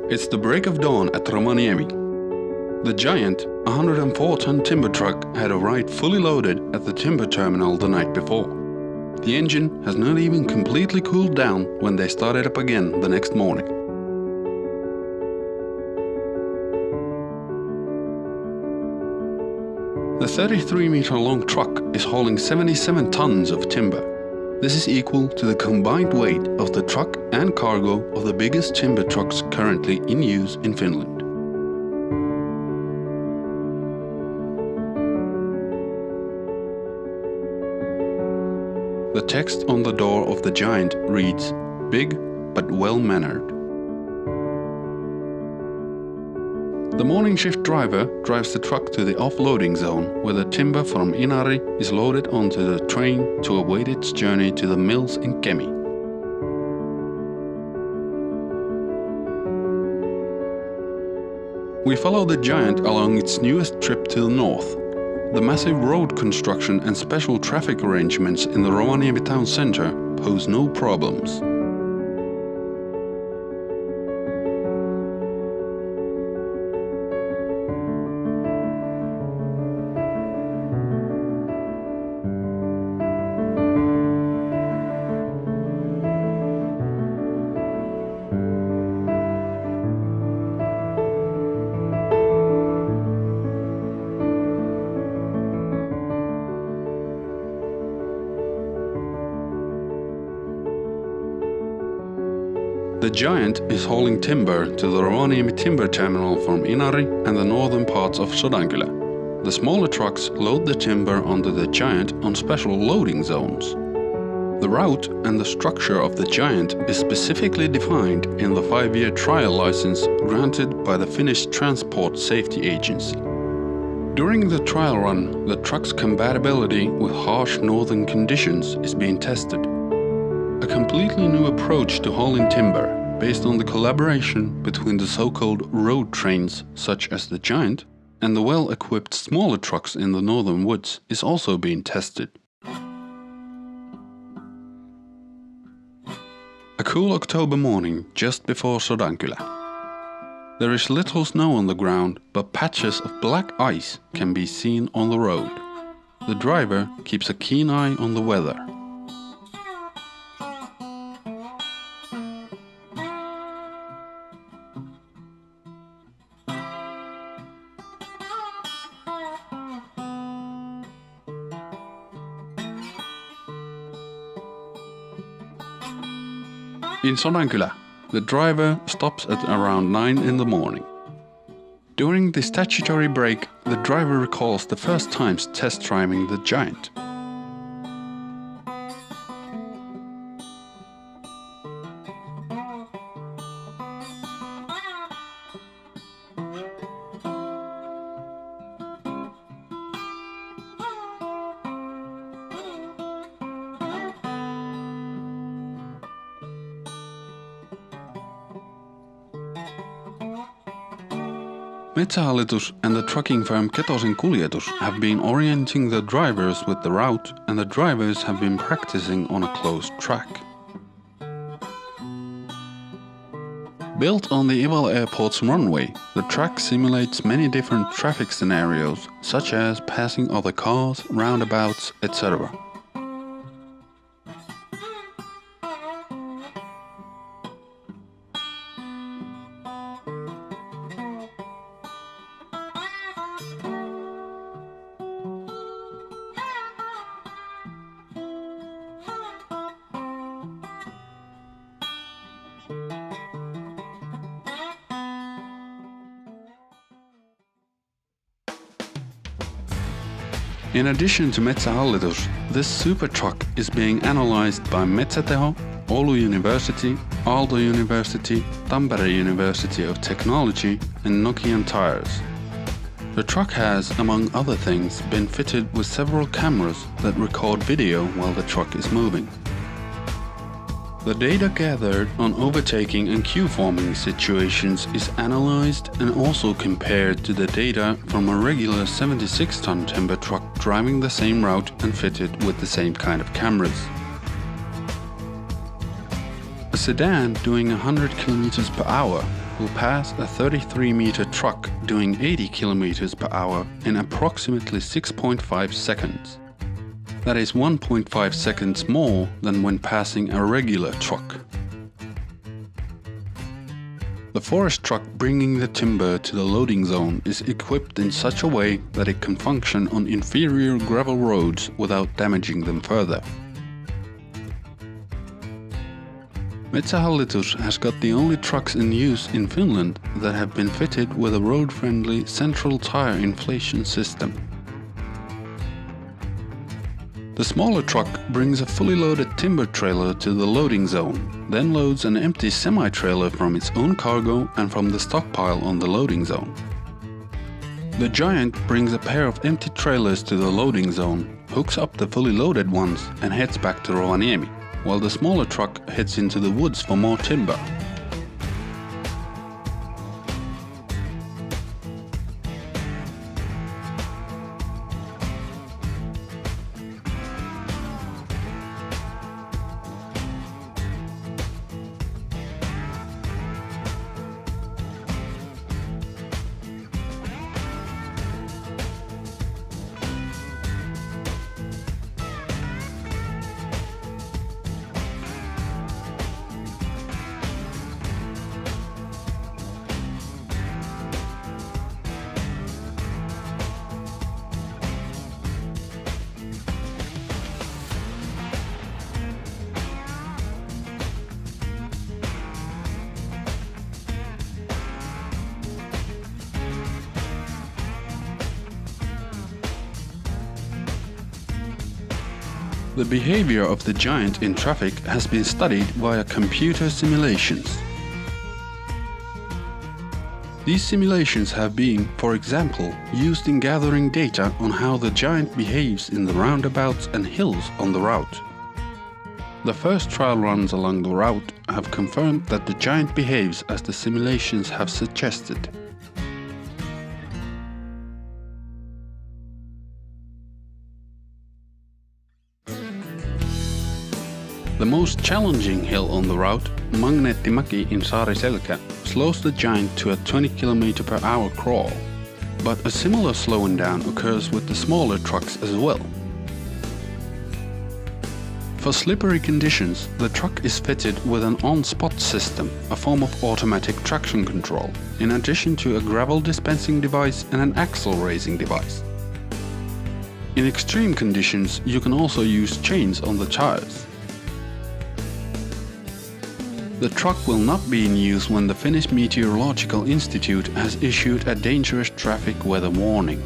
It's the break of dawn at Rovaniemi. The giant 104-ton timber truck had arrived fully loaded at the timber terminal the night before. The engine has not even completely cooled down when they started up again the next morning. The 33-meter-long truck is hauling 77 tons of timber. This is equal to the combined weight of the truck and cargo of the biggest timber trucks currently in use in Finland. The text on the door of the giant reads, "Big but well-mannered." The morning shift driver drives the truck to the offloading zone where the timber from Inari is loaded onto the train to await its journey to the mills in Kemi. We follow the giant along its newest trip to the north. The massive road construction and special traffic arrangements in the Rovaniemi town center pose no problems. The giant is hauling timber to the Rovaniemi timber terminal from Inari and the northern parts of Sodankylä. The smaller trucks load the timber onto the giant on special loading zones. The route and the structure of the giant is specifically defined in the 5-year trial license granted by the Finnish Transport Safety Agency. During the trial run, the truck's compatibility with harsh northern conditions is being tested. A completely new approach to hauling timber, based on the collaboration between the so-called road trains such as the giant and the well-equipped smaller trucks in the northern woods, is also being tested. A cool October morning just before Sodankylä. There is little snow on the ground, but patches of black ice can be seen on the road. The driver keeps a keen eye on the weather. In Sodankylä, the driver stops at around 9 in the morning. During the statutory break, the driver recalls the first times test driving the giant. Metsähallitus and the trucking firm Ketosen Kuljetus have been orienting the drivers with the route, and the drivers have been practicing on a closed track. Built on the Ivalo Airport's runway, the track simulates many different traffic scenarios, such as passing other cars, roundabouts, etc. In addition to Metsähallitus, this super truck is being analyzed by Metsäteho, Oulu University, Aalto University, Tampere University of Technology and Nokian Tires. The truck has, among other things, been fitted with several cameras that record video while the truck is moving. The data gathered on overtaking and queue-forming situations is analyzed and also compared to the data from a regular 76-ton timber truck driving the same route and fitted with the same kind of cameras. A sedan doing 100 km per hour will pass a 33-meter truck doing 80 kilometers per hour in approximately 6.5 seconds. That is 1.5 seconds more than when passing a regular truck. The forest truck bringing the timber to the loading zone is equipped in such a way that it can function on inferior gravel roads without damaging them further. Metsähallitus has got the only trucks in use in Finland that have been fitted with a road-friendly central tire inflation system. The smaller truck brings a fully loaded timber trailer to the loading zone, then loads an empty semi-trailer from its own cargo and from the stockpile on the loading zone. The giant brings a pair of empty trailers to the loading zone, hooks up the fully loaded ones and heads back to Rovaniemi, while the smaller truck heads into the woods for more timber. The behavior of the giant in traffic has been studied via computer simulations. These simulations have been, for example, used in gathering data on how the giant behaves in the roundabouts and hills on the route. The first trial runs along the route have confirmed that the giant behaves as the simulations have suggested. The most challenging hill on the route, Magneettimäki in Saariselkä, slows the giant to a 20 km/h crawl, but a similar slowing down occurs with the smaller trucks as well. For slippery conditions, the truck is fitted with an on-spot system, a form of automatic traction control, in addition to a gravel dispensing device and an axle raising device. In extreme conditions, you can also use chains on the tires. The truck will not be in use when the Finnish Meteorological Institute has issued a dangerous traffic weather warning.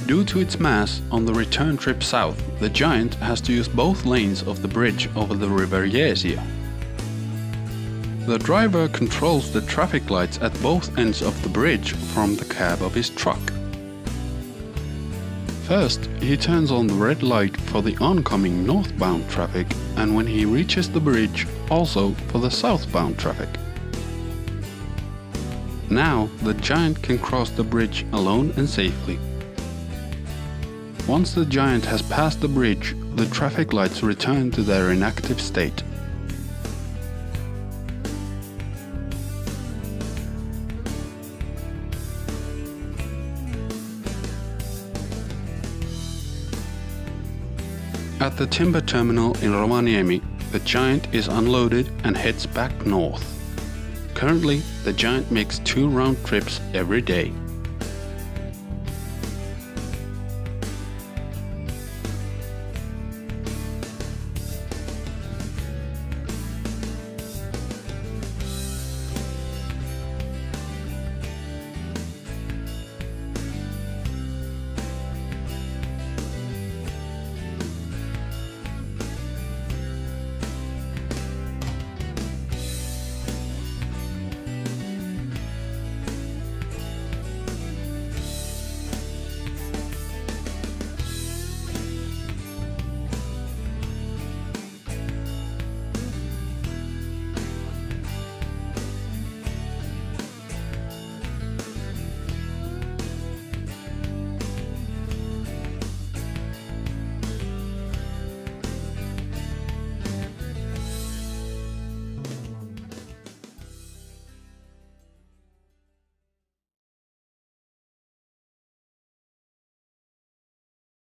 Due to its mass, on the return trip south, the giant has to use both lanes of the bridge over the river Jeesia. The driver controls the traffic lights at both ends of the bridge from the cab of his truck. First, he turns on the red light for the oncoming northbound traffic, and when he reaches the bridge, also for the southbound traffic. Now, the giant can cross the bridge alone and safely. Once the giant has passed the bridge, the traffic lights return to their inactive state. At the timber terminal in Rovaniemi, the giant is unloaded and heads back north. Currently, the giant makes 2 round trips every day.